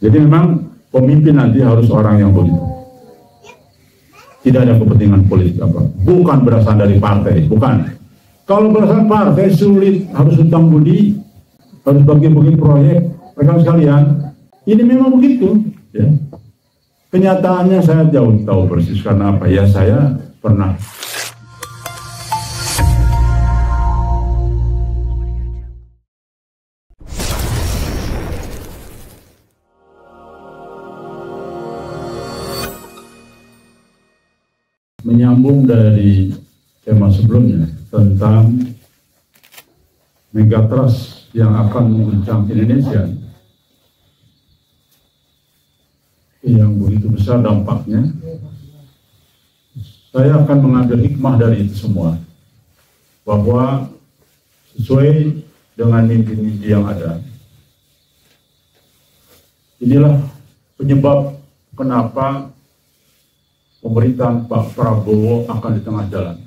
Jadi memang pemimpin nanti harus orang yang begitu. Tidak ada kepentingan politik apa. Bukan berasal dari partai, bukan. Kalau berasal partai sulit, harus hutang budi, harus bagi-bagi proyek. Rekan sekalian, ini memang begitu. Ya. Kenyataannya saya jauh tahu persis karena apa ya, saya pernah menyambung dari tema sebelumnya tentang megatrust yang akan mengguncang Indonesia yang begitu besar dampaknya. Saya akan mengambil hikmah dari itu semua, bahwa sesuai dengan mimpi-mimpi yang ada, inilah penyebab kenapa pemerintahan Pak Prabowo akan di tengah jalan.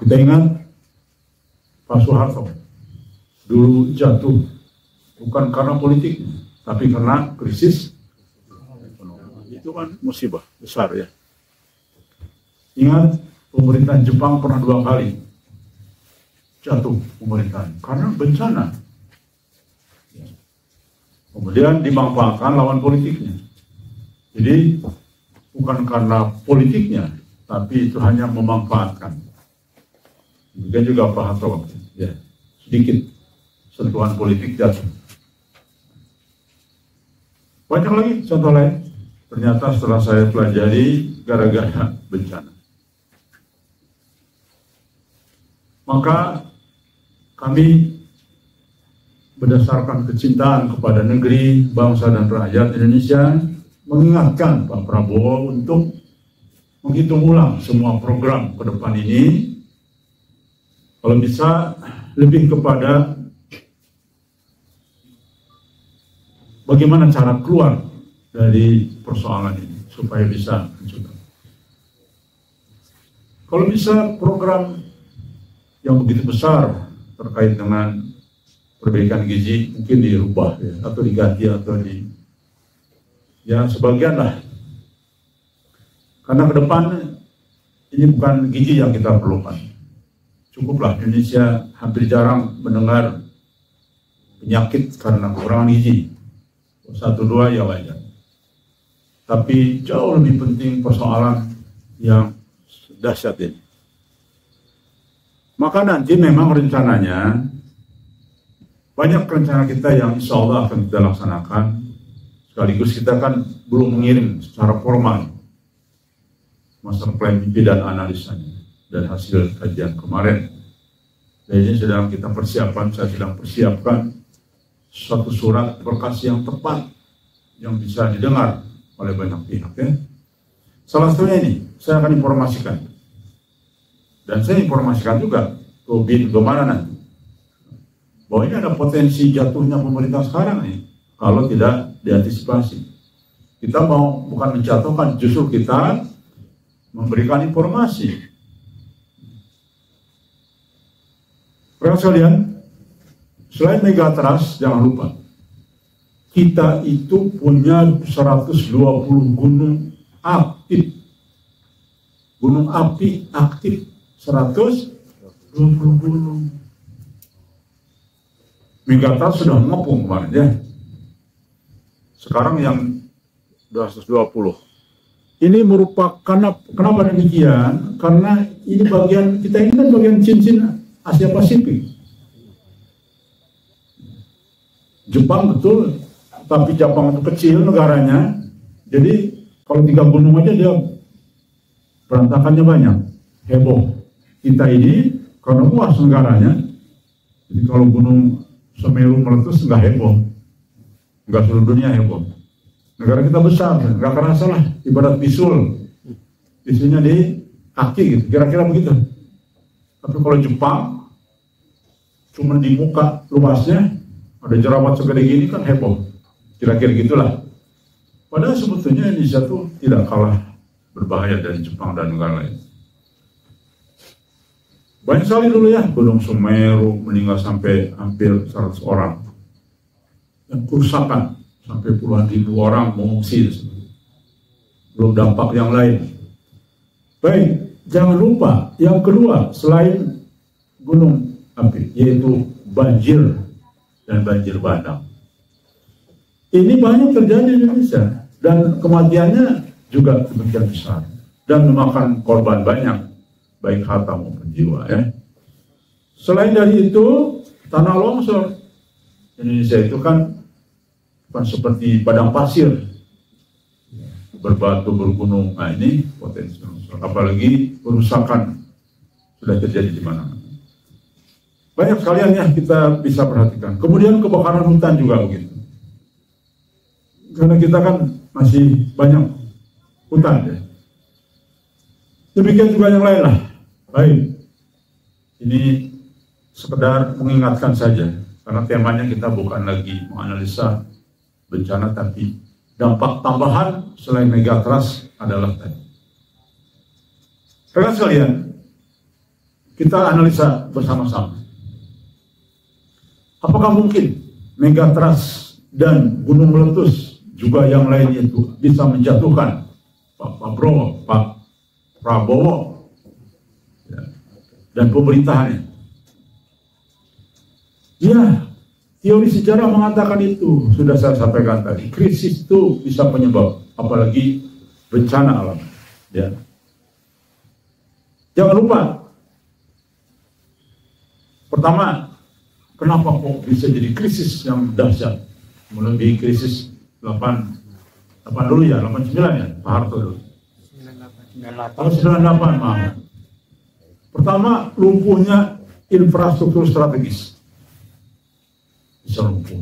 Kita ingat Pak Soeharto dulu jatuh bukan karena politik, tapi karena krisis ekonomi. Itu kan musibah besar ya. Ingat pemerintahan Jepang pernah 2 kali jatuh pemerintahan karena bencana. Kemudian dimanfaatkan lawan politiknya. Jadi bukan karena politiknya, tapi itu hanya memanfaatkan. Demikian juga Pak Harto, ya, sedikit sentuhan politik jatuh. Banyak lagi contoh lain. Ternyata setelah saya pelajari gara-gara bencana. Maka kami berdasarkan kecintaan kepada negeri, bangsa dan rakyat Indonesia mengingatkan Pak Prabowo untuk menghitung ulang semua program ke depan ini, kalau bisa lebih kepada bagaimana cara keluar dari persoalan ini supaya bisa mencegah. Kalau bisa program yang begitu besar terkait dengan perbaikan gizi mungkin dirubah ya, atau diganti atau ya sebagian lah, karena ke depan ini bukan gizi yang kita perlukan. Cukuplah Indonesia hampir jarang mendengar penyakit karena kekurangan gizi. 1-2 ya wajar. Tapi jauh lebih penting persoalan yang dahsyat ini. Maka nanti memang rencananya banyak rencana kita yang insya Allah akan kita laksanakan. Sekaligus kita kan belum mengirim secara formal master plan mimpi dan analisanya dan hasil kajian kemarin. Dan ini sedang kita persiapkan, saya sedang persiapkan suatu surat berkas yang tepat yang bisa didengar oleh banyak pihak. Ya. Salah satunya ini, saya akan informasikan. Dan saya informasikan juga ke BIN kemana nanti. Bahwa ini ada potensi jatuhnya pemerintah sekarang nih, kalau tidak diantisipasi. Kita mau bukan menjatuhkan, justru kita memberikan informasi. Rekan sekalian, selain megatrust, jangan lupa, kita itu punya 120 gunung aktif. Gunung api aktif, 120 gunung. Megatrust sudah ngepung kemarin ya. Sekarang yang 220. Ini merupakan, kenapa demikian? Karena ini bagian, kita ini kan bagian cincin Asia Pasifik. Jepang betul, tapi Jepang itu kecil negaranya. Jadi kalau 3 gunung aja dia berantakannya banyak, heboh. Kita ini karena luas negaranya, jadi kalau gunung Semeru meletus nggak heboh. Nggak seluruh dunia heboh. Negara kita besar, nggak kerasa lah, ibarat bisul. Bisulnya di kaki gitu, kira-kira begitu. Tapi kalau Jepang, cuma di muka luasnya, ada jerawat segede gini kan heboh. Kira-kira gitulah. Padahal sebetulnya Indonesia tuh tidak kalah berbahaya dari Jepang dan negara lain. Banyak sekali dulu ya, Gunung Semeru meninggal sampai hampir 100 orang. yang kerusakan sampai puluhan ribu orang mengungsi, belum dampak yang lain. Baik, jangan lupa yang kedua selain gunung api, yaitu banjir dan banjir bandang. Ini banyak terjadi di Indonesia dan kematiannya juga demikian besar dan memakan korban banyak, baik harta maupun jiwa. Selain dari itu, tanah longsor. Indonesia itu kan bukan seperti padang pasir, berbatu bergunung. Nah, ini potensi longsor. Apalagi kerusakan sudah terjadi di mana-mana. Banyak sekali yang kita bisa perhatikan. Kemudian kebakaran hutan juga begitu. Karena kita kan masih banyak hutan. Demikian juga yang lain lah. Baik, ini sekedar mengingatkan saja. Karena temanya kita bukan lagi menganalisa bencana, tapi dampak tambahan selain megatrust adalah tadi. Rekan sekalian, kita analisa bersama-sama. Apakah mungkin megatrust dan gunung meletus juga yang lainnya itu bisa menjatuhkan Pak Prabowo dan pemerintahannya? Ya, teori sejarah mengatakan itu. Sudah saya sampaikan tadi, krisis itu bisa penyebab, apalagi bencana alam. Ya. Jangan lupa, pertama, kenapa kok bisa jadi krisis yang dahsyat, melebihi krisis 88 dulu ya, 89 ya, Pak Harto dulu. 98, maaf. Pertama, lumpuhnya infrastruktur strategis. Bisa lumpuh.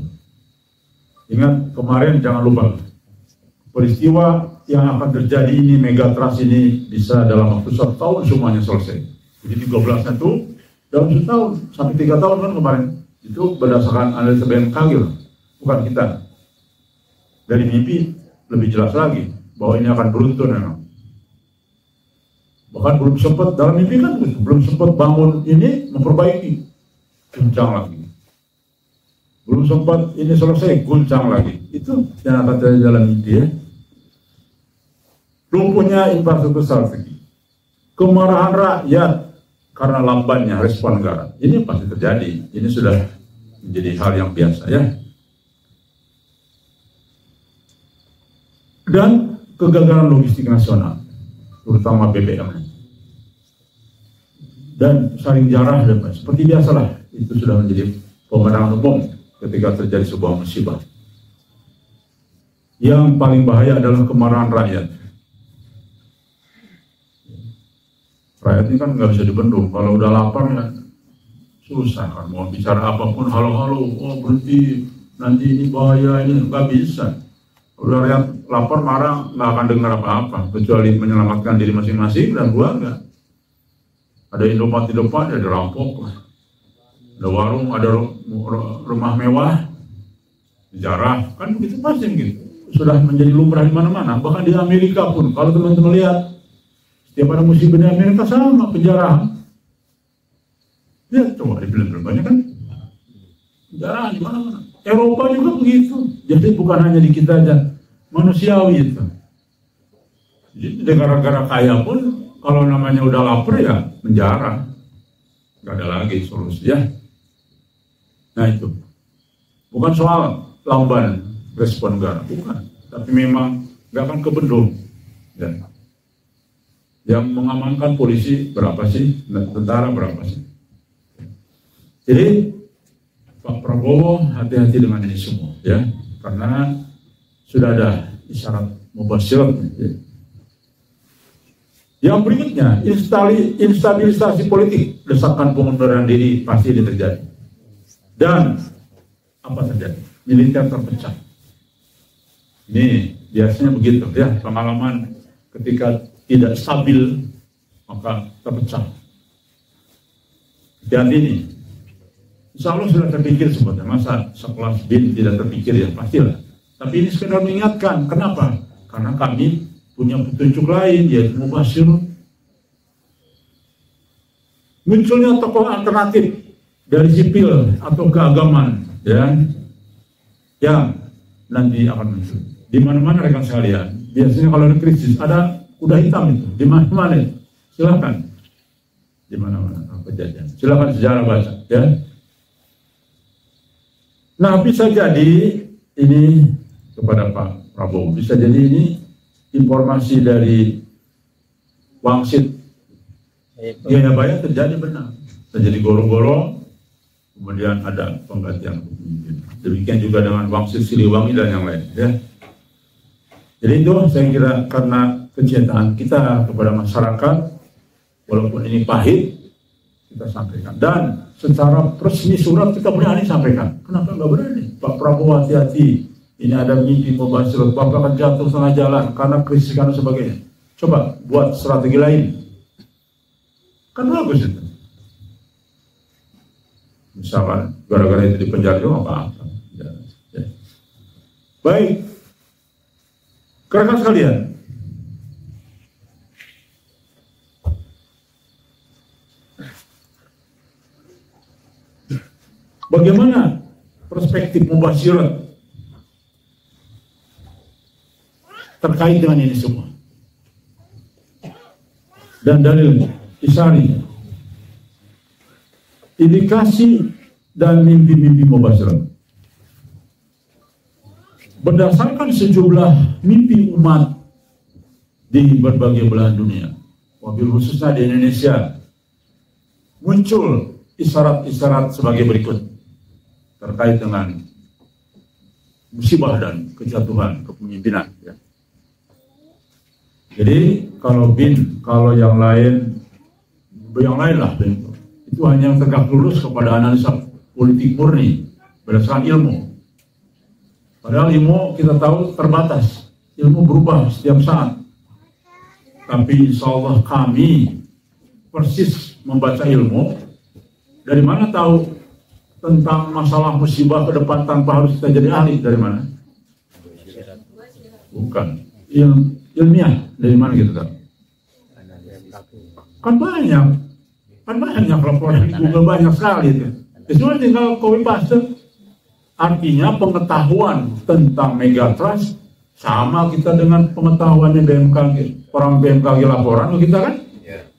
Ingat kemarin, jangan lupa, peristiwa yang akan terjadi ini, megatrust ini bisa dalam waktu 1 tahun semuanya selesai. Jadi 13 itu dalam 1 tahun sampai 3 tahun kan kemarin. Itu berdasarkan analisa BMKG, bukan kita. Dari mimpi lebih jelas lagi bahwa ini akan beruntun memang. Bahkan belum sempat dalam mimpi kan belum sempat bangun ini memperbaiki, guncang lagi. Belum sempat ini selesai, guncang lagi. Itu yang akan terjadi dalam mimpi ya. Lumpuhnya infrastruktur strategi, kemarahan rakyat karena lambannya respon negara. Ini pasti terjadi. Ini sudah menjadi hal yang biasa ya. Dan kegagalan logistik nasional, terutama BBM. Dan saling jarah dan seperti biasalah, itu sudah menjadi pemandangan umum ketika terjadi sebuah musibah. Yang paling bahaya adalah kemarahan rakyat. Rakyat ini kan nggak bisa dibendung. Kalau udah lapar ya susah kan. Mau bicara apapun, halo-halo, oh berhenti, nanti ini bahaya, ini nggak bisa. Udah rakyat lapar, marah, nggak akan dengar apa-apa, kecuali menyelamatkan diri masing-masing dan keluarga. Ada Indomaret di depan, ya dirampok. Ada warung, ada rumah mewah, dijarah, kan begitu pasti gitu. Sudah menjadi lumrah di mana-mana. Bahkan di Amerika pun, kalau teman-teman lihat, setiap ada musibah di Amerika sama penjarahan. Lihat coba di film-film banyak kan, penjarahan di mana-mana. Eropa juga begitu. Jadi bukan hanya di kita aja, manusiawi itu. Jadi negara-negara kaya pun kalau namanya udah lapar ya penjara. Gak ada lagi solusi ya. Nah itu. Bukan soal lamban respon negara, bukan. Tapi memang gak akan kebendung. Ya. Yang mengamankan polisi berapa sih? Tentara berapa sih? Jadi Pak Prabowo hati-hati dengan ini semua ya, karena sudah ada isyarat mubasyirat. Ya. Yang berikutnya, instabilisasi politik, desakan pengunduran diri pasti terjadi. Dan apa terjadi? Militer terpecah. Ini biasanya begitu ya, pengalaman ketika tidak stabil maka terpecah. Dan ini insya Allah sudah terpikir sebetulnya, masa sekelas BIN tidak terpikir ya, pastilah. Tapi ini sekedar mengingatkan, kenapa? Karena kami punya petunjuk lain, yaitu mubasyirun. Munculnya tokoh alternatif dari sipil atau keagamaan, ya. yang nanti akan muncul. Di mana-mana rekan sekalian, biasanya kalau ada krisis ada kuda hitam itu, di mana-mana. Silakan, di mana-mana kejadian. Silakan sejarah baca, ya. Nah, bisa jadi ini kepada Pak Prabowo, bisa jadi ini informasi dari Wangsit Jayabaya terjadi benar, terjadi goro-goro, kemudian ada penggantian pemimpin. Demikian juga dengan Wangsit Siliwangi dan yang lain, ya. Jadi itu saya kira karena kecintaan kita kepada masyarakat, walaupun ini pahit, kita sampaikan. Dan secara resmi surat kita berani sampaikan. Kenapa nggak berani? Pak Prabowo hati-hati, ini ada mimpi mubasyirat, Bapak akan jatuh tengah jalan karena krisis dan sebagainya. Coba buat strategi lain. Kan bagus itu. Misalkan gara-gara itu dipenjara juga apa-apa. Ya, ya. Baik. Rekan sekalian, bagaimana perspektif mubasyirat terkait dengan ini semua? Dan dalil isari, indikasi dan mimpi-mimpi mubasyirat. Berdasarkan sejumlah mimpi umat di berbagai belahan dunia, wabil khususnya di Indonesia, muncul isyarat-isyarat sebagai berikut terkait dengan musibah dan kejatuhan kepemimpinan. Ya. Jadi kalau yang lain lah, itu hanya tegak lurus kepada analisa politik murni berdasarkan ilmu. Padahal ilmu kita tahu terbatas, ilmu berubah setiap saat. Tapi insya Allah kami persis membaca ilmu. Dari mana tahu tentang masalah musibah ke depan tanpa harus kita jadi ahli? Dari mana? Bukan. Ilmiah. Dari mana kita tahu? Kan banyak laporan di Google, banyak sekali itu. Cuma tinggal copy paste. Artinya pengetahuan tentang megatrust sama kita dengan pengetahuannya BMKG. Orang BMKG laporan kita kan?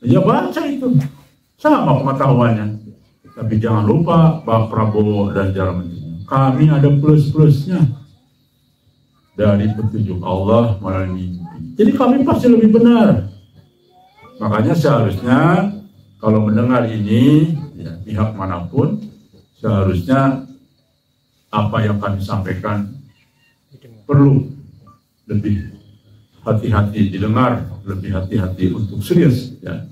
Ya baca itu. Sama pengetahuannya. Tapi jangan lupa Pak Prabowo dan jalan menterinya. Kami ada plus-plusnya dari petunjuk Allah melalui mimpi. Jadi kami pasti lebih benar. Makanya seharusnya kalau mendengar ini, ya, pihak manapun seharusnya apa yang kami sampaikan perlu lebih hati-hati didengar, lebih hati-hati untuk serius. Ya.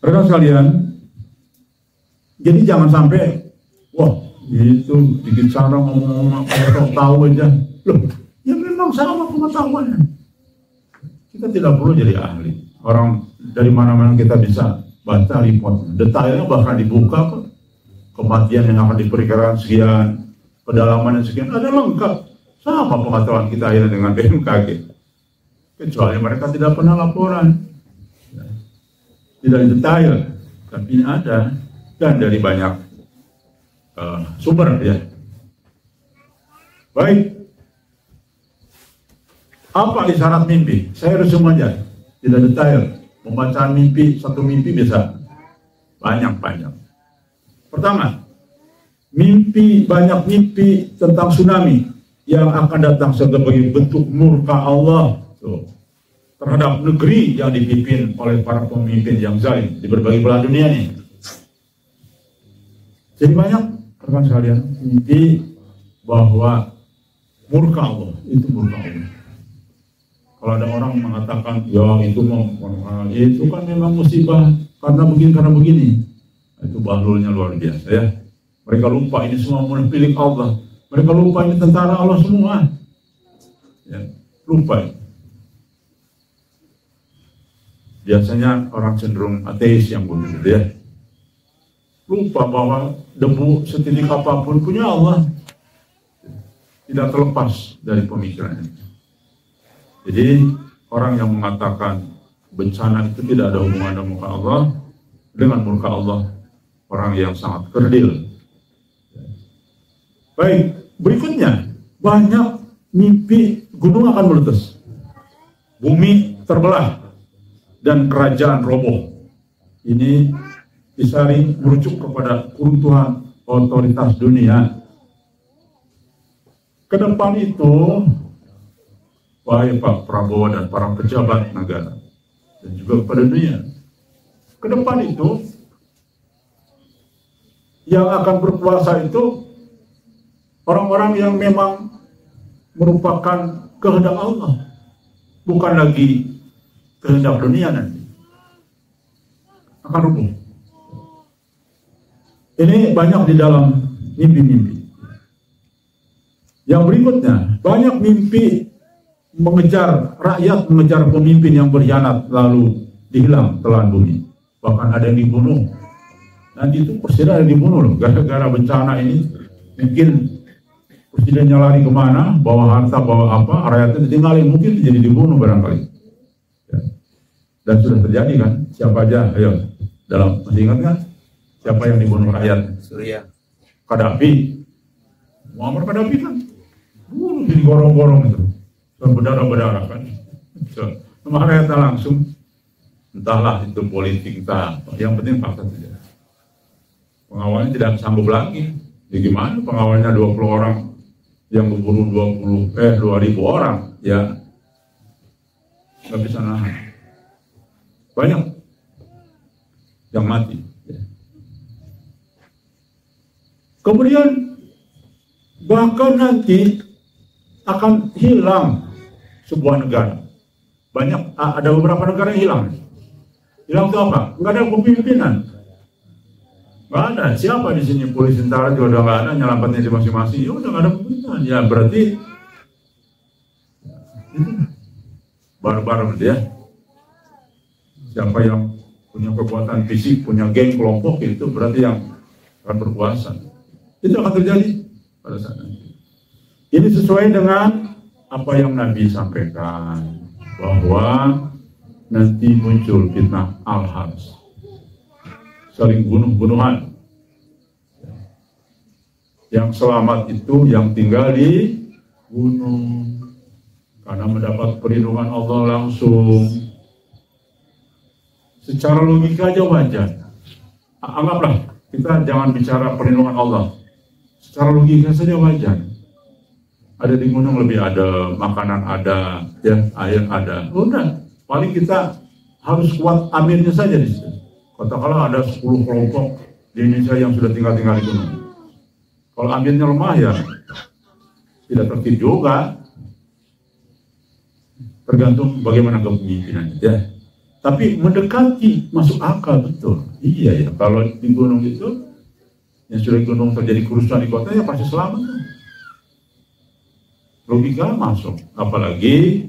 Rekan sekalian, jadi jangan sampai, wah itu dikit cara ngomong tahu aja. Loh, ya memang sama pengetahuannya. Kita tidak perlu jadi ahli. Orang dari mana-mana kita bisa baca report. Detailnya bahkan dibuka kok. Kematian yang akan diperkirakan sekian, pedalaman yang sekian, ada lengkap. Sama pengetahuan kita akhirnya dengan BMKG. Kecuali mereka tidak pernah laporan. Tidak detail, tapi ada. Dan dari banyak sumber, ya. Baik. Apa isyarat mimpi? Saya resume aja, tidak detail. Pembacaan mimpi, satu mimpi bisa banyak. Pertama, banyak mimpi tentang tsunami yang akan datang sebagai bentuk murka Allah terhadap negeri yang dipimpin oleh para pemimpin yang zalim di berbagai belahan dunia ini. Jadi banyak rekan sekalian mimpi bahwa murka Allah, itu murka Allah. Kalau ada orang mengatakan, ya itu kan memang musibah karena begini. Itu bahlulnya luar biasa, ya. Mereka lupa ini semua milik Allah. Mereka lupa ini tentara Allah semua. Ya, lupa. Biasanya orang cenderung ateis yang begitu, ya. Lupa bahwa debu setitik apapun punya Allah. Tidak terlepas dari pemikirannya. Jadi orang yang mengatakan bencana itu tidak ada hubungan dengan murka Allah, dengan murka Allah, orang yang sangat kerdil. Baik, berikutnya, banyak mimpi gunung akan meletus, bumi terbelah, dan kerajaan roboh. Ini disaring merujuk kepada keruntuhan otoritas dunia. Ke depan itu, wahai Pak Prabowo dan para pejabat negara, dan juga kepada dunia, ke depan itu, yang akan berkuasa itu orang-orang yang memang merupakan kehendak Allah, bukan lagi kehendak dunia nanti. Akan rubuh. Ini banyak di dalam mimpi-mimpi. Yang berikutnya, banyak mimpi mengejar rakyat, mengejar pemimpin yang berkhianat lalu dihilang telan bumi. Bahkan ada yang dibunuh. Nanti itu presiden ada yang dibunuh loh, gara-gara bencana ini. Mungkin presidennya lari kemana, bawa harta, bawa apa, rakyatnya ditinggalin, mungkin jadi dibunuh barangkali. Ya. Dan sudah terjadi kan, siapa aja, ayo, masih ingat kan? Siapa yang dibunuh rakyat? Suriah. Qaddafi. Muammar Qaddafi kan, bunuh jadi gorong-gorong itu. Berdarah-berdarah kan. Sama rakyatnya langsung, entahlah itu politik, entah. Yang penting fakta saja. Pengawalnya tidak sanggup lagi. Ya gimana pengawalnya 20 orang yang berburu 2.000 orang, ya nggak bisa nahan. Banyak yang mati. Ya. Kemudian bahkan nanti akan hilang sebuah negara. Banyak, ada beberapa negara yang hilang. Hilang itu apa? Nggak ada kepemimpinan. Nggak ada. Siapa di sini? Polisi, tentara juga udah nggak ada, nyelamatnya di masing-masing. Ya udah nggak ada pemerintahan. Ya berarti barbar ya. Siapa yang punya kekuatan fisik, punya geng kelompok, itu berarti yang akan berkuasa. Itu akan terjadi pada saat nanti. Ini sesuai dengan apa yang Nabi sampaikan, bahwa nanti muncul fitnah al-hars, saling bunuh-bunuhan. Yang selamat itu yang tinggal di gunung, karena mendapat perlindungan Allah langsung. Secara logika aja wajar. Anggaplah, kita jangan bicara perlindungan Allah. Secara logika saja wajar. Ada di gunung lebih ada, makanan ada, ya, air ada. Udah, paling kita harus kuat aminnya saja di situ. Katakanlah ada 10 kelompok di Indonesia yang sudah tinggal di gunung. Kalau aminnya lemah ya tidak tertib juga. Tergantung bagaimana kepemimpinan, ya. Tapi mendekati masuk akal betul. Iya ya, kalau di gunung itu yang sudah di gunung terjadi kerusuhan di kota ya pasti selamat. Logika masuk, apalagi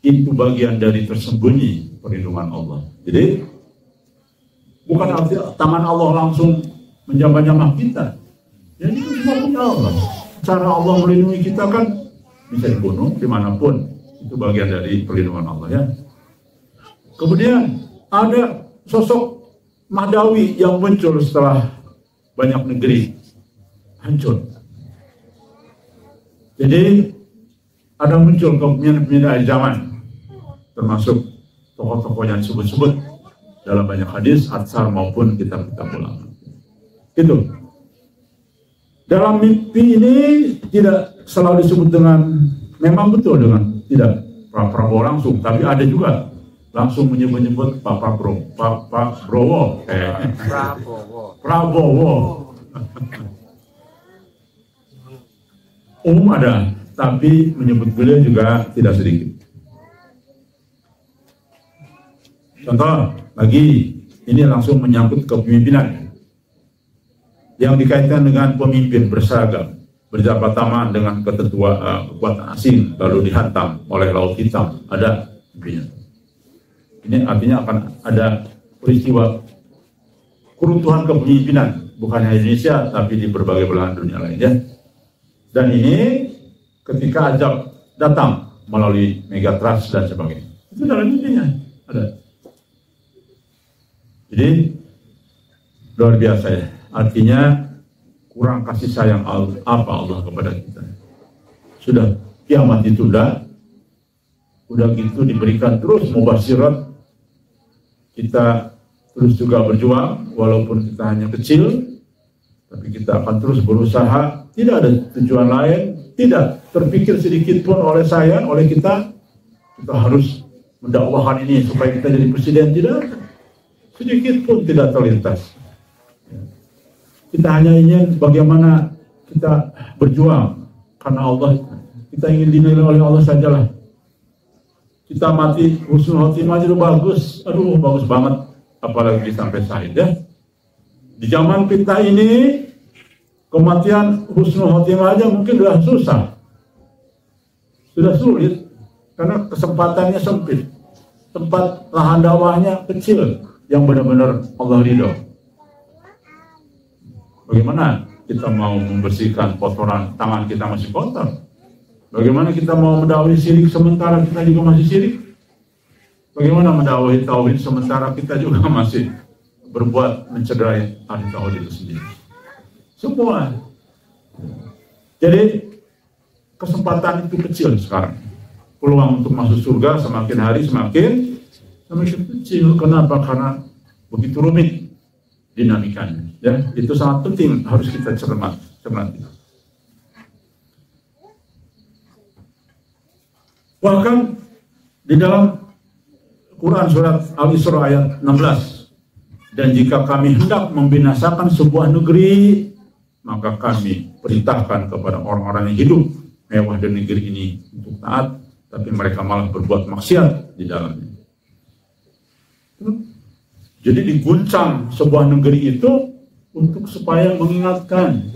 itu bagian dari tersembunyi perlindungan Allah. Jadi bukan arti tangan Allah langsung menjamah-jamah kita. Jadi itu semua punya Allah. Cara Allah melindungi kita kan bisa di gunung dimanapun, itu bagian dari perlindungan Allah ya. Kemudian ada sosok Mahdawi yang muncul setelah banyak negeri hancur. Jadi ada muncul kepemimpinan zaman, termasuk tokoh-tokoh yang disebut-sebut dalam banyak hadis, atsar maupun kitab-kitab ulama. Itu. Dalam mimpi ini tidak selalu disebut dengan, memang betul dengan tidak Pak Prabowo langsung, tapi ada juga langsung menyebut-nyebut Pak Prabowo. Prabowo. Umum ada, tapi menyebut beliau juga tidak sedikit. Contoh lagi, ini langsung menyangkut kepemimpinan yang dikaitkan dengan pemimpin berseragam, berjabat tangan dengan kekuatan asing, lalu dihantam oleh Laut Hitam. Ada mimpinya. Ini artinya akan ada peristiwa keruntuhan kepemimpinan, bukan hanya Indonesia, tapi di berbagai belahan dunia lainnya. Dan ini ketika azab datang melalui megatrust dan sebagainya. Itu dalam mimpinya ada. Jadi luar biasa ya. Artinya kurang kasih sayang apa Allah kepada kita. Sudah kiamat itu udah gitu diberikan terus mubasyirat, kita terus juga berjuang walaupun kita hanya kecil, tapi kita akan terus berusaha, tidak ada tujuan lain, tidak terpikir sedikit pun oleh saya, oleh kita harus mendakwahkan ini supaya kita jadi presiden, tidak, sedikit pun tidak terlintas. Kita hanya ingin bagaimana kita berjuang karena Allah, kita ingin dinilai oleh Allah sajalah. Kita mati husnul khotimah itu bagus, aduh bagus banget, apalagi sampai syahid ya. Di zaman kita ini kematian husnul khotimah aja mungkin sudah susah, sudah sulit karena kesempatannya sempit, tempat lahan dakwahnya kecil yang benar-benar Allah ridho. Bagaimana kita mau membersihkan kotoran tangan kita masih kotor? Bagaimana kita mau mendakwahi syirik sementara kita juga masih syirik? Bagaimana mendakwahi tauhid sementara kita juga masih berbuat mencederai ahli tauhid itu sendiri? Semua. Jadi kesempatan itu kecil sekarang. Peluang untuk masuk surga semakin hari semakin kecil. Kenapa? Karena begitu rumit dinamikanya. Ya, itu sangat penting, harus kita cermati. Bahkan di dalam Quran surat Al-Isra ayat 16, dan jika kami hendak membinasakan sebuah negeri, maka kami perintahkan kepada orang-orang yang hidup mewah di negeri ini untuk taat, tapi mereka malah berbuat maksiat di dalamnya. Jadi diguncang sebuah negeri itu untuk supaya mengingatkan,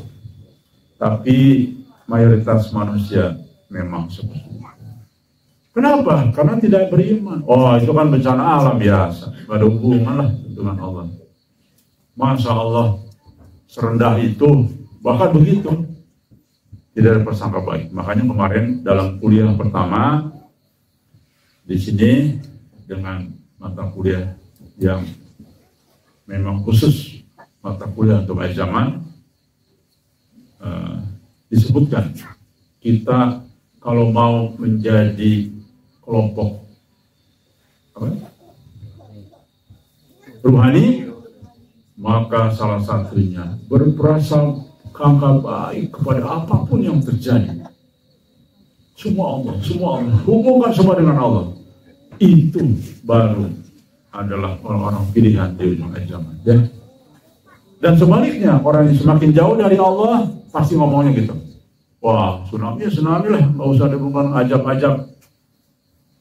tapi mayoritas manusia memang seperti itu. Kenapa? Karena tidak beriman. Oh, itu kan bencana alam biasa, gak ada hubungan lah dengan Allah. Masya Allah, serendah itu, bahkan begitu, tidak ada persangka baik. Makanya kemarin dalam kuliah pertama di sini dengan mata kuliah yang memang khusus mata kuliah untuk akhir zaman, disebutkan kita kalau mau menjadi kelompok rohani, maka salah satunya berprasangka baik kepada apapun yang terjadi. Semua Allah, hubungkan semua dengan Allah. Itu baru adalah orang-orang pilihan di ujung zaman. Ya. Dan sebaliknya, orang yang semakin jauh dari Allah pasti ngomongnya gitu. Wah, tsunami lah, nggak usah ada beban ajab-ajab.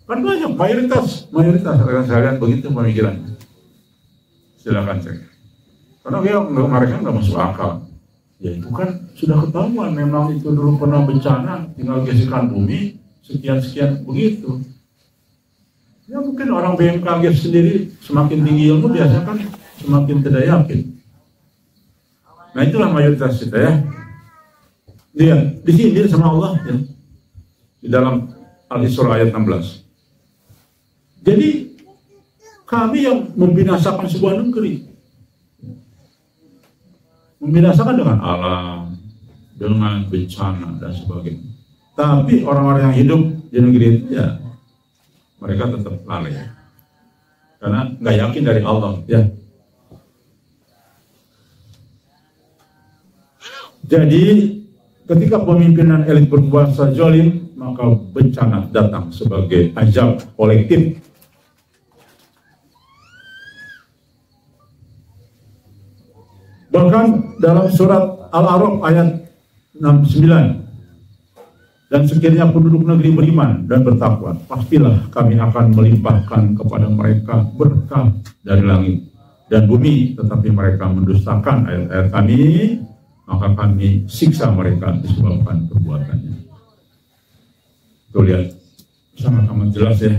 Kan banyak, mayoritas rekan sekalian begitu pemikirannya. Silakan cek. Karena mereka nggak masuk akal. Ya itu kan sudah ketahuan, memang itu dulu pernah bencana, tinggal gesekan bumi, sekian begitu. Ya mungkin orang BMKG sendiri semakin tinggi ilmu biasanya kan semakin tidak yakin. Nah itulah mayoritas kita ya. Lihat, disindir sama Allah ya. Di dalam Al-Isra ayat 16. Jadi kami yang membinasakan sebuah negeri, membinasakan dengan alam, dengan bencana dan sebagainya. Tapi orang-orang yang hidup di negeri itu ya mereka tetap lalai karena nggak yakin dari Allah ya. Jadi ketika pemimpinan elit berkuasa zalim, maka bencana datang sebagai azab kolektif. Bahkan dalam surat Al-A'raf ayat 69, dan sekiranya penduduk negeri beriman dan bertakwa, pastilah kami akan melimpahkan kepada mereka berkah dari langit dan bumi, tetapi mereka mendustakan ayat-ayat kami, maka kami siksa mereka disebabkan perbuatannya. Tuh lihat, sangat amat jelas ya.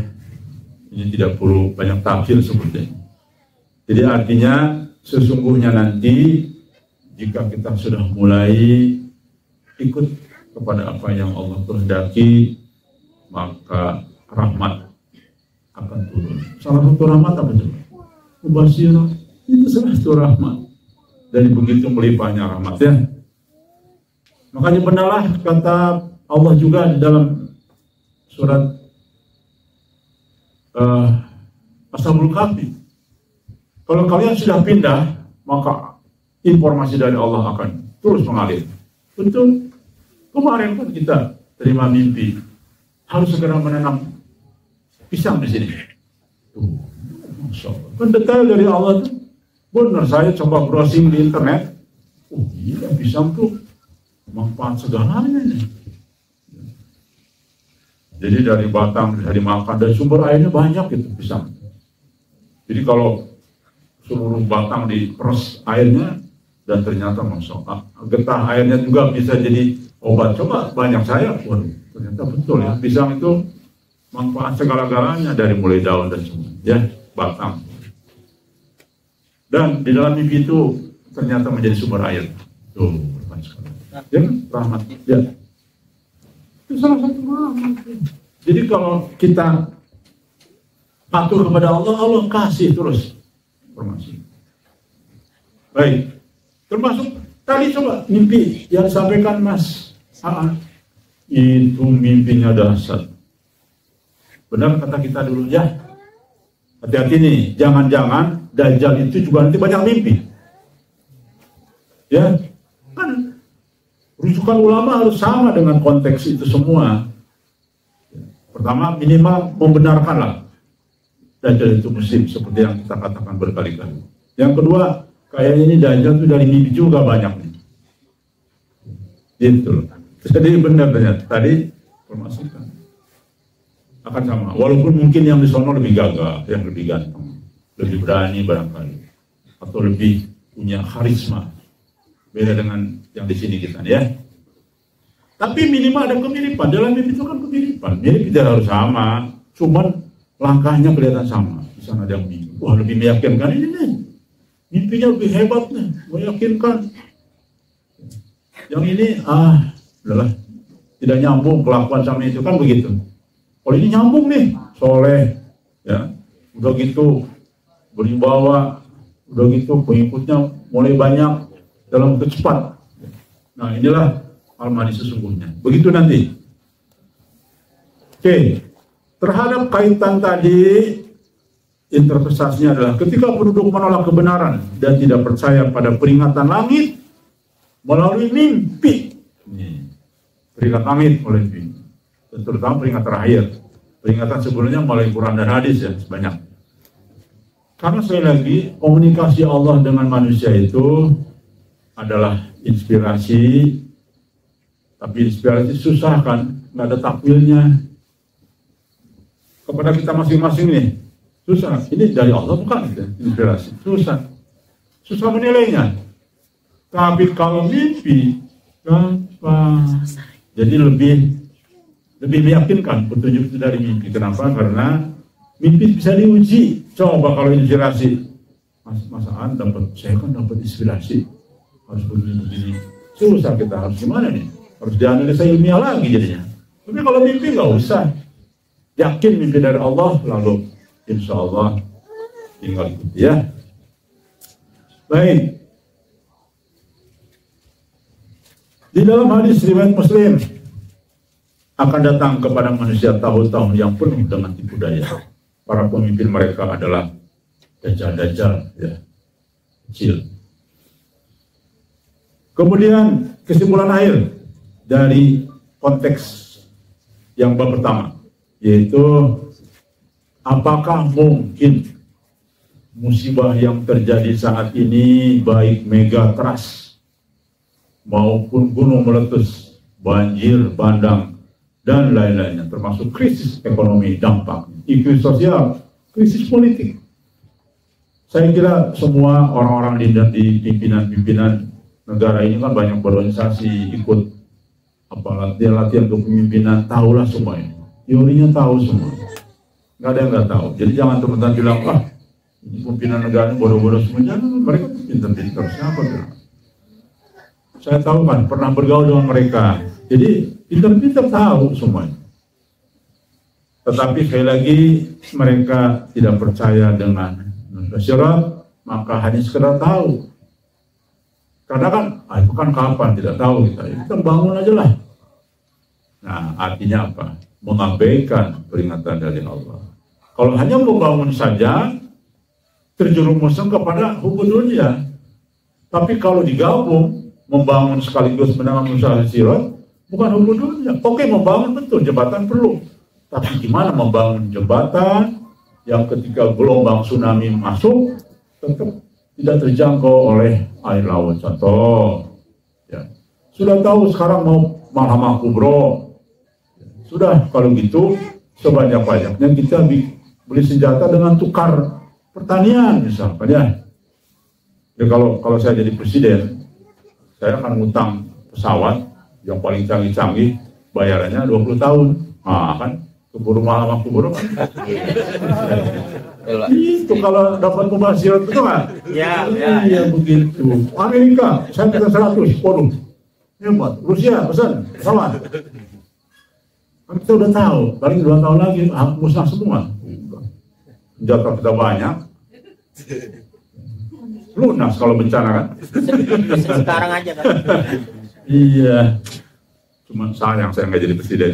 Ini tidak perlu banyak tafsir sebetulnya. Jadi artinya sesungguhnya nanti jika kita sudah mulai ikut kepada apa yang Allah kehendaki, maka rahmat akan turun. Salah satu rahmat apa coba? Mubasyirat, itu salah satu rahmat. Dari begitu melimpahnya rahmat ya. Makanya benarlah kata Allah juga di dalam surat Ashabul Kahfi. Kalau kalian sudah pindah, maka informasi dari Allah akan terus mengalir. Betul. Kemarin kan kita terima mimpi, harus segera menanam pisang di sini. Tuh, Masya Allah. Kan detail dari Allah itu. Benar, saya coba browsing di internet. Oh iya, pisang tuh manfaat segalanya nih. Jadi dari batang bisa dimakan, dan sumber airnya banyak itu pisang. Jadi kalau seluruh batang diperes airnya, dan ternyata Masya Allah, getah airnya juga bisa jadi obat. Coba banyak saya, waduh, ternyata betul ya, pisang itu manfaat segala-galanya, dari mulai daun dan semua, ya, batang. Dan di dalam mimpi itu ternyata menjadi sumber air. Tuh, ya, rahmat. Ya. Itu salah satu rahmat. Jadi kalau kita patuh kepada Allah, Allah kasih terus informasi. Baik. Termasuk tadi coba mimpi yang disampaikan Mas Aan. Itu mimpinya dahsyat. Benar kata kita dulu ya. Hati-hati nih, jangan-jangan Dajjal itu juga nanti banyak mimpi. Ya, kan rujukan ulama harus sama dengan konteks itu semua. Pertama, minimal membenarkanlah Dajjal itu muslim, seperti yang kita katakan berkali-kali. Yang kedua, kayaknya ini Dajjal itu dari mimpi juga banyak nih. Gitu. Jadi benar tadi permasukkan akan sama. Walaupun mungkin yang di sono lebih gagah, yang lebih ganteng, lebih berani barangkali, atau lebih punya karisma. Beda dengan yang di sini kita, ya. Tapi minimal ada kemiripan. Dalam mimpi itu kan kemiripan. Mirip tidak harus sama, cuman langkahnya kelihatan sama. Di sana ada yang mimpi. Wah, lebih meyakinkan ini nih. Mimpinya lebih hebat nih, meyakinkan. Yang ini, udahlah, tidak nyambung kelakuan sama itu, kan begitu. Kalau ini nyambung nih, soleh, ya, udah gitu berwibawa, udah gitu pengikutnya mulai banyak dalam waktu cepat. Nah, inilah al-mahdi sesungguhnya. Begitu nanti. Oke, terhadap kaitan tadi, interpretasinya adalah ketika penduduk menolak kebenaran dan tidak percaya pada peringatan langit melalui mimpi. Peringatan langit melalui mimpi. Terutama peringatan terakhir. Peringatan sebelumnya melalui Quran dan hadis ya, sebanyak. Karena sekali lagi, komunikasi Allah dengan manusia itu adalah inspirasi, tapi inspirasi susah kan, nggak ada takwilnya. Kepada kita masing-masing nih, susah. Ini dari Allah bukan inspirasi, susah menilainya. Tapi kalau mimpi, gampang. Jadi lebih meyakinkan petunjuk itu dari mimpi. Kenapa? Karena mimpi bisa diuji. Coba kalau inspirasi, Masaan dapat, saya kan dapat inspirasi, harus begini. Susah, kita harus gimana nih? Harus dianalisa ilmiah lagi jadinya. Tapi kalau mimpi nggak usah. Yakin mimpi dari Allah, lalu insya Allah tinggal ikuti ya. Baik. Di dalam hadis riwayat Muslim, akan datang kepada manusia tahun-tahun yang penuh dengan tipu daya. Para pemimpin mereka adalah dajjal-dajjal, ya, kecil. Kemudian kesimpulan akhir dari konteks yang bab pertama, yaitu apakah mungkin musibah yang terjadi saat ini, baik megatrust maupun gunung meletus, banjir bandang, dan lain-lainnya, termasuk krisis ekonomi, dampak, krisis sosial, krisis politik. Saya kira semua orang-orang di pimpinan-pimpinan negara ini kan banyak berorganisasi, ikut latihan kepemimpinan, tahulah semua ini. Teorinya tahu semua. Nggak ada yang nggak tahu. Jadi jangan teman-teman bilang, ini pimpinan negara ini bodoh-bodoh semua. Jangan, mereka pintar-pintar. Siapa bilang? Saya tahu kan, pernah bergaul dengan mereka. Jadi pintar-pintar tahu semuanya. Tetapi sekali lagi mereka tidak percaya dengan syarat, maka hanya sekedar tahu. Karena kan, itu kan kapan, tidak tahu kita bangun aja lah. Nah, artinya apa? Mengabaikan peringatan dari Allah. Kalau hanya membangun saja, terjerumuskan kepada hukum dunia. Tapi kalau digabung, membangun sekaligus menangani usaha sirat, bukan hukum dunia. Oke, membangun betul, jembatan perlu. Tapi gimana membangun jembatan yang ketika gelombang tsunami masuk, tetap tidak terjangkau oleh air laut. Contoh, ya. Sudah tahu sekarang mau Mahkamah Kubro. Sudah, kalau gitu, sebanyak-banyaknya kita beli senjata dengan tukar pertanian misalkan ya. Ya kalau saya jadi presiden, saya akan ngutang pesawat yang paling canggih-canggih, bayarannya 20 tahun. Nah kan, keburu Mahkamah Kubro kan. Itu kalau dapat mubasyirat itu kan? Iya begitu. Amerika, saya minta 100, waduh, hebat. Rusia, pesan, pesawat. Kan kita udah tahu, paling 2 tahun lagi musnah semua. Senjata kita banyak, lunas kalau bencana kan? Sekarang aja kan? Iya, cuma sayang saya nggak jadi presiden.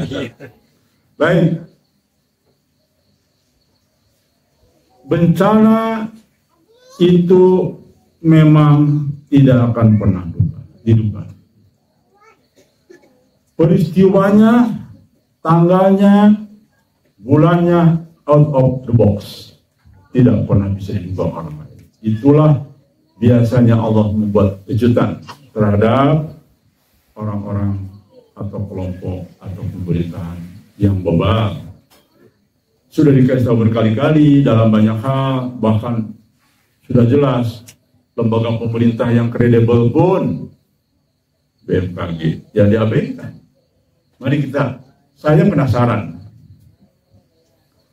Baik, bencana itu memang tidak akan pernah diduga. Peristiwanya, tanggalnya, bulannya out of the box. Tidak pernah bisa diduga orang lain. Itulah biasanya Allah membuat kejutan terhadap orang-orang atau kelompok atau pemerintahan yang bebal. Sudah dikasih tahu berkali-kali dalam banyak hal, bahkan sudah jelas lembaga pemerintah yang kredibel pun BMKG yang diabaikan. Mari saya penasaran.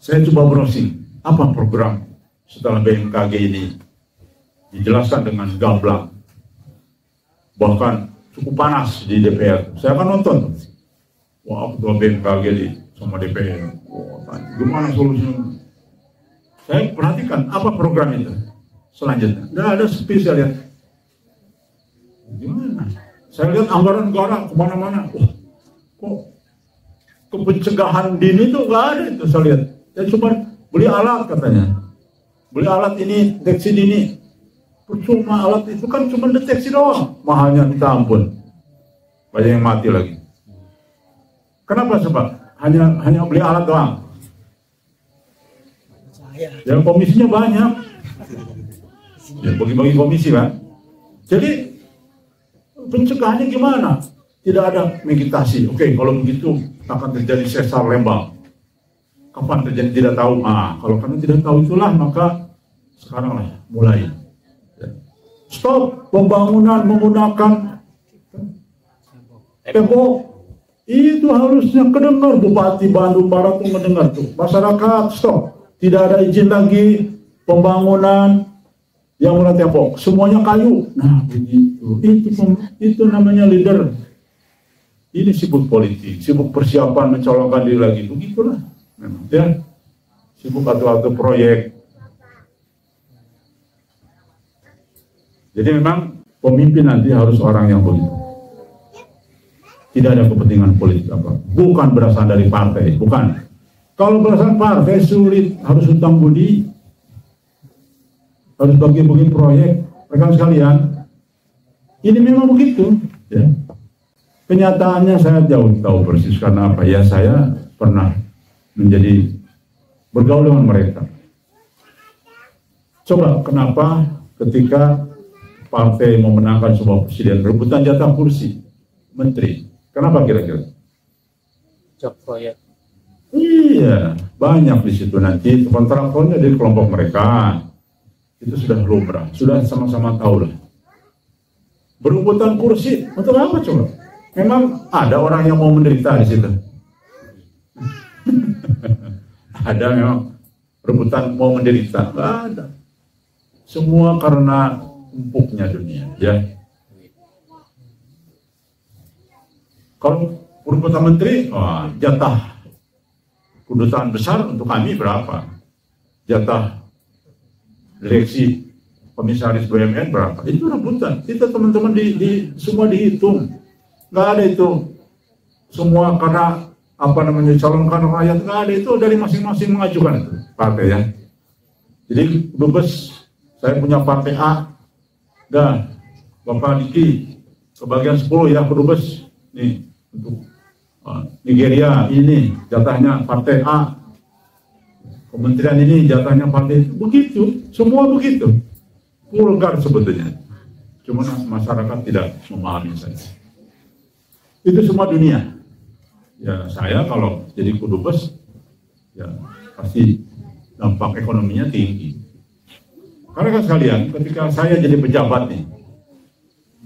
Saya coba browsing apa program setelah BMKG ini dijelaskan dengan gamblang, bahkan cukup panas di DPR. Saya akan nonton. Wah, ketua BMKG sama DPR. Wah, gimana solusinya? Saya perhatikan apa program itu selanjutnya. Nggak ada sepi saya lihat. Gimana? Saya lihat anggaran negara kemana-mana. Wah, kok kepencegahan dini itu nggak ada itu saya lihat. Ya cuma beli alat katanya. Beli alat ini, deteksi dini. Percuma alat itu kan cuma deteksi doang. Mahalnya minta ampun. Banyak yang mati lagi. Kenapa sebab? Hanya beli alat doang. Yang komisinya banyak. Ya bagi-bagi komisi kan. Jadi pencegahannya gimana? Tidak ada meditasi. Oke, kalau begitu akan terjadi sesar Lembang. Kapan terjadi tidak tahu. Kalau karena tidak tahu itulah maka sekarang lah mulai. Stop pembangunan menggunakan tembok. Itu harusnya kedengar Bupati Bandung Barat tuh mendengar tuh. Masyarakat stop. Tidak ada izin lagi pembangunan yang menggunakan tembok. Semuanya kayu. Nah begitu. Itu namanya leader. Ini sibuk politik, sibuk persiapan mencalonkan diri lagi. Begitulah. Memang ya. Sibuk atau proyek. Jadi memang pemimpin nanti harus orang yang begitu. Tidak ada kepentingan politik apa. Bukan berasal dari partai, bukan. Kalau berasal partai sulit, harus hutang budi, harus bagi-bagi proyek. Rekan sekalian, ini memang begitu. Ya. Kenyataannya saya jauh tahu persis karena apa? Ya saya pernah menjadi bergaul dengan mereka. Coba kenapa ketika partai memenangkan sebuah presiden, rebutan jatah kursi menteri. Kenapa kira-kira? Job proyek. Iya, banyak di situ nanti kontraktornya dari kelompok mereka. Itu sudah lumrah, sudah sama-sama tahu lah. Berebutan kursi untuk apa coba? Memang ada orang yang mau menderita di situ. Ada memang rebutan mau menderita, nggak ada. Semua karena empuknya dunia, ya. Kalau urutan menteri, jatah kedutaan besar untuk kami berapa? Jatah direksi komisaris BUMN berapa? Itu rebutan. Kita teman-teman semua dihitung. Nggak ada itu semua karena calonkan rakyat, nggak ada, itu dari masing-masing mengajukan itu partai ya. Jadi Dubes, saya punya partai A, dan Bapak Diki kebagian 10 ya Dubes nih untuk Nigeria ini jatahnya partai A, kementerian ini jatahnya partai, begitu, semua begitu, vulgar sebetulnya. Cuma masyarakat tidak memahami saja. Itu semua dunia. Ya saya kalau jadi Dubes, ya pasti dampak ekonominya tinggi. Karena kan sekalian, ketika saya jadi pejabat nih,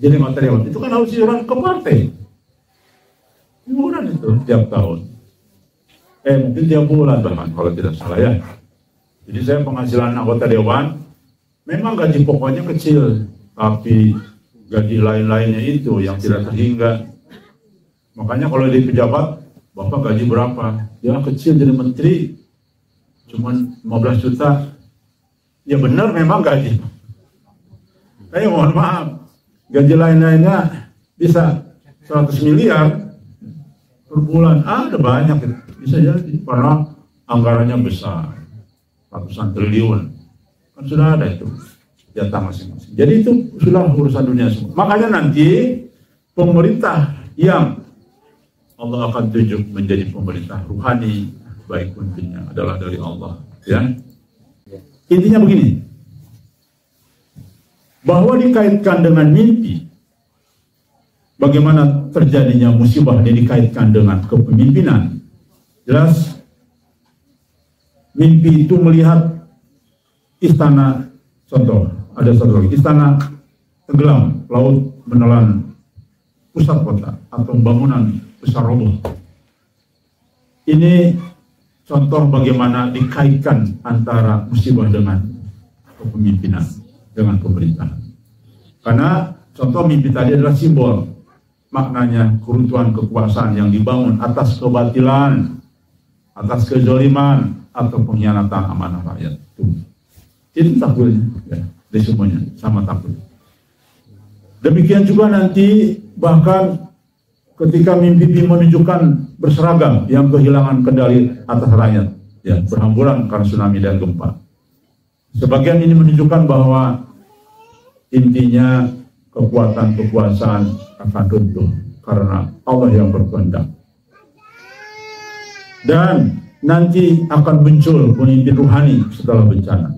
jadi materiawan, itu kan harus iuran ke partai. Iuran itu tiap tahun. Mungkin tiap bulan bahkan kalau tidak salah ya. Jadi saya penghasilan anggota dewan, memang gaji pokoknya kecil, tapi gaji lain-lainnya itu yang tidak terhingga. Makanya kalau di pejabat, Bapak gaji berapa? Ya kecil, jadi menteri cuman 15 juta. Ya benar memang gaji. Tapi mohon maaf, gaji lain-lainnya bisa 100 miliar per bulan. Ada banyak, bisa jadi karena anggarannya besar, ratusan triliun. Kan sudah ada itu jatah masing-masing. Jadi itu sudah urusan dunia semua. Makanya nanti pemerintah yang Allah akan tunjuk menjadi pemerintah ruhani, baik pemimpinnya adalah dari Allah. Ya, intinya begini, bahwa dikaitkan dengan mimpi, bagaimana terjadinya musibah ini dikaitkan dengan kepemimpinan. Jelas, mimpi itu melihat istana, contoh, ada satu lagi, istana tenggelam, laut menelan pusat kota atau bangunan besar roboh. Ini contoh bagaimana dikaitkan antara musibah dengan kepemimpinan, dengan pemerintahan. Karena contoh mimpi tadi adalah simbol, maknanya keruntuhan kekuasaan yang dibangun atas kebatilan, atas kezaliman, atau pengkhianatan amanah rakyat. Itu takdirnya, ya, di semuanya sama takdir. Demikian juga nanti bahkan ketika mimpi menunjukkan berseragam yang kehilangan kendali atas rakyat, ya, berhamburan karena tsunami dan gempa. Sebagian ini menunjukkan bahwa intinya kekuatan kekuasaan akan runtuh karena Allah yang berkehendak. Dan nanti akan muncul pemimpin ruhani setelah bencana.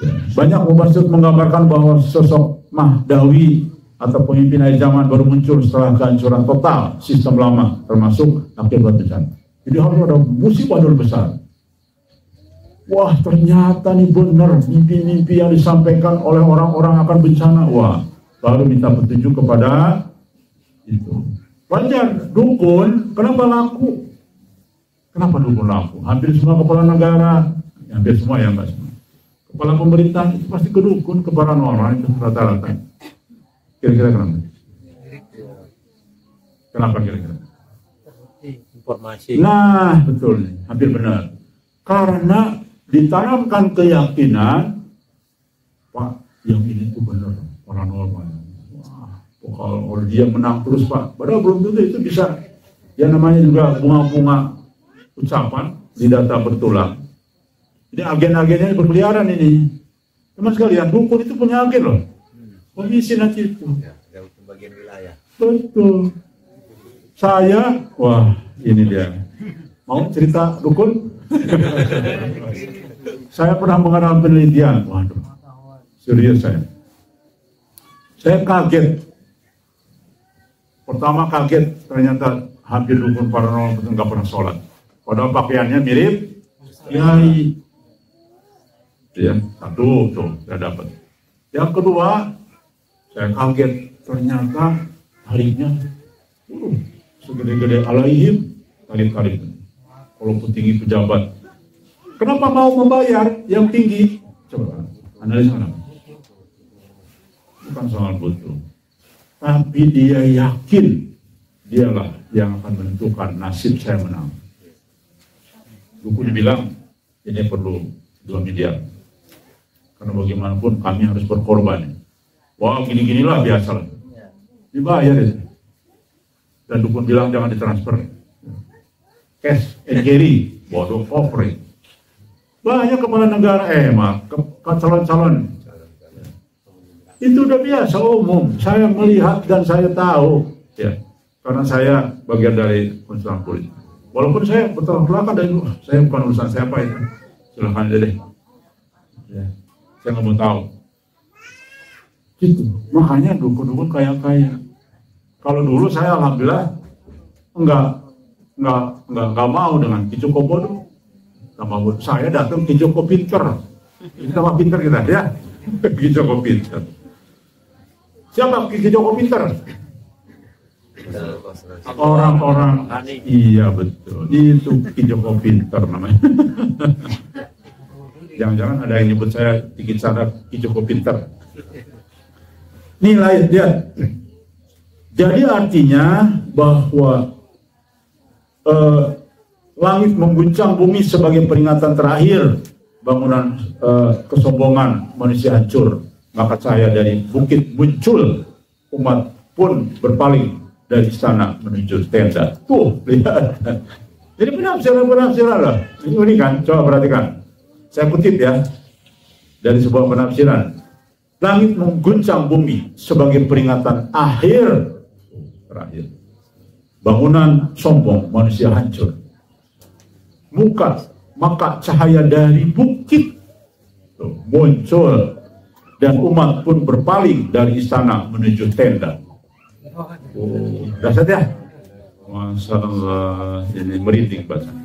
Ya. Banyak mubasyir menggambarkan bahwa sosok Mahdawi atau pemimpin akhir zaman baru muncul setelah kehancuran total sistem lama, termasuk akibat bencana. Jadi harus ada musibah dulu besar. Wah, ternyata nih benar mimpi-mimpi yang disampaikan oleh orang-orang akan bencana. Wah, baru minta petunjuk kepada itu. Wajar, dukun, kenapa laku? Kenapa dukun laku? Hampir semua kepala negara, hampir semua ya, enggak semua. Kepala pemerintahan itu pasti ke dukun, ke paranormal itu rata-rata. Kira-kira kenapa? Kenapa kira-kira? Informasi. Nah, betul, hampir benar. Karena ditanamkan keyakinan, Pak, yang ini tuh benar, paranormal. Wah, kalau dia menang terus, Pak. Padahal belum tentu itu bisa, ya namanya juga bunga-bunga ucapan di data bertulang. Jadi agen-agennya berkeliaran ini. Teman sekalian, dukun itu punya agen loh. Komisi nanti itu. Ya, ada pembagian wilayah. Betul. Saya, wah ini dia. Mau cerita dukun? Saya pernah mengenal penelitian. Waduh, serius saya. Saya kaget. Pertama kaget, ternyata hampir dukun paranormal itu nggak pernah sholat. Padahal pakaiannya mirip kiai. Ya, satu tuh saya dapat. Yang kedua, saya kaget, ternyata harinya segede-gede alaihim, tarik-tarik. Kalau petinggi pejabat, kenapa mau membayar yang tinggi? Coba analisa kenapa? Bukan soal butuh, tapi dia yakin dialah yang akan menentukan nasib saya menang. Dukun bilang ini perlu 2 miliar. Karena bagaimanapun kami harus berkorban. Wah, gini-ginilah biasa. Dibayar itu. Dan dukun bilang jangan ditransfer. Cash and carry, bodoh offering. Banyak kepala negara, calon-calon. Itu udah biasa umum. Saya melihat dan saya tahu, ya, karena saya bagian dari konsultan politik. Walaupun saya bertolak belakang dari dulu, saya bukan urusan siapa itu. Silahkan aja deh. Ya, saya nggak mau tahu. Gitu. Makanya dukun-dukun kaya-kaya. Kalau dulu saya alhamdulillah nggak mau dengan Ki Joko bodoh. Nggak mau. Saya datang Ki Joko pinter. Ini nama pinter kita ya. Ki Joko pinter. Siapa Ki Joko pinter? Orang-orang. Iya betul. Itu Ki Joko pinter namanya. Jangan-jangan ada yang nyebut saya dikit sana Ki Joko pinter. Nilai dia. Jadi artinya bahwa langit mengguncang bumi sebagai peringatan terakhir bangunan kesombongan manusia hancur. Maka saya dari bukit muncul, umat pun berpaling dari istana menuju tenda. Tuh, lihat. Jadi penafsiran lah. Ini kan, coba perhatikan. Saya kutip ya, dari sebuah penafsiran. Langit mengguncang bumi sebagai peringatan akhir terakhir. Bangunan sombong, manusia hancur. Maka cahaya dari bukit tuh, muncul. Dan umat pun berpaling dari istana menuju tenda. Oh, dahsyat ya? Masya Allah, ini merinding bahasa.